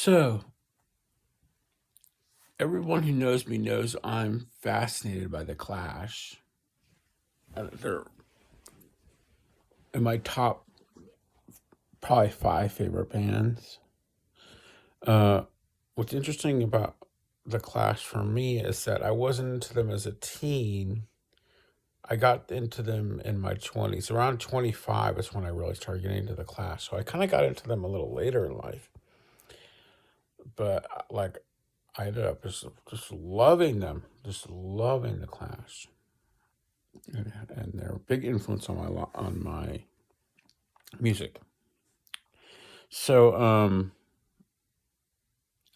So, everyone who knows me knows I'm fascinated by The Clash. They're in my top probably five favorite bands. Uh, what's interesting about The Clash for me is that I wasn't into them as a teen. I got into them in my 20s. Around 25 is when I really started getting into The Clash. So I kind of got into them a little later in life. But like, I ended up just loving them, just loving The Clash. And they're a big influence on my music. So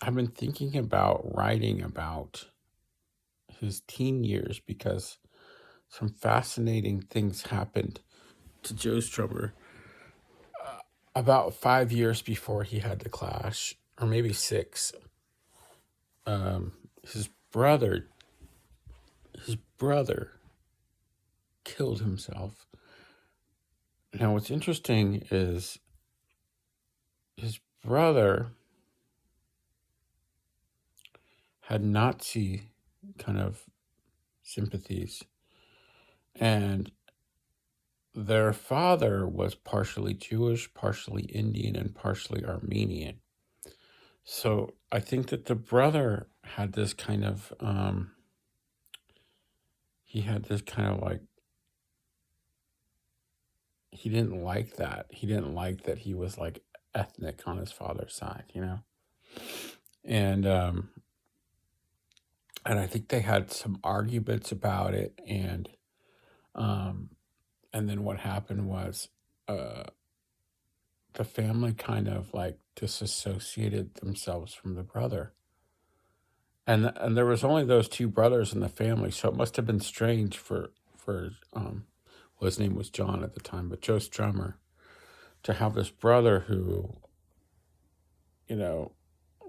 I've been thinking about writing about his teen years because some fascinating things happened to Joe Strummer about 5 years before he had the Clash, or maybe six. His brother, his brother, killed himself. Now, what's interesting is his brother had Nazi kind of sympathies, and their father was partially Jewish, partially Indian, and partially Armenian. So I think that the brother had this kind of he had this kind of like he didn't like that. He didn't like that he was like ethnic on his father's side. And and I think they had some arguments about it, um and then what happened was uh the family kind of like disassociated themselves from the brother. And there was only those two brothers in the family, so it must have been strange for well, his name was John at the time, but Joe Strummer, to have this brother who, you know,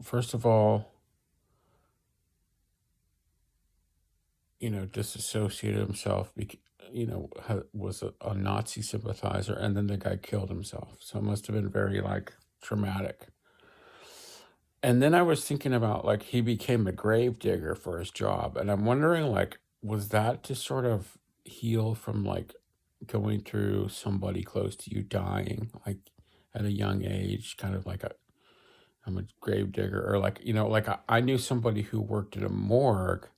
first of all, disassociated himself, was a Nazi sympathizer, and then the guy killed himself. So it must have been very like traumatic. And then I was thinking about like he became a grave digger for his job, and I'm wondering like was that to sort of heal from like going through somebody close to you dying like at a young age, kind of like I'm a grave digger, or like like I knew somebody who worked at a morgue,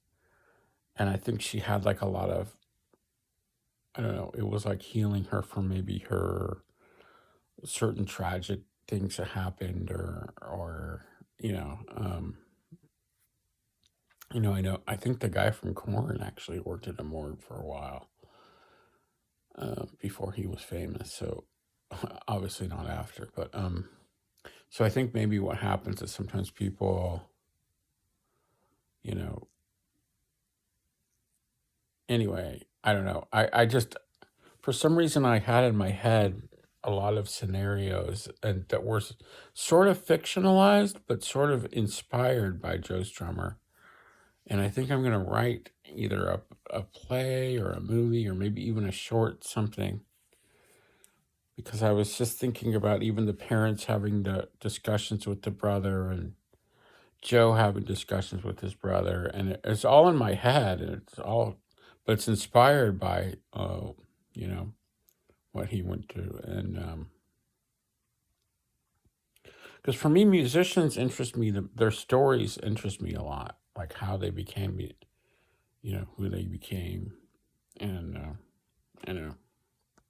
and I think she had like a lot of, I don't know, it was like healing her from maybe her certain tragic things that happened, or you know um I think the guy from Corn actually worked at a morgue for a while before he was famous. So obviously not after, but so I think maybe what happens is sometimes people, you know, anyway, I don't know. I just, for some reason, I had in my head a lot of scenarios and that were sort of fictionalized, but sort of inspired by Joe Strummer. And I think I'm going to write either a play or a movie or maybe even a short something, because I was just thinking about even the parents having the discussions with the brother, and Joe having discussions with his brother, and it's all in my head, and but it's inspired by, you know, what he went through. And because for me, musicians interest me, their stories interest me a lot, like how they became, who they became. And, I don't know.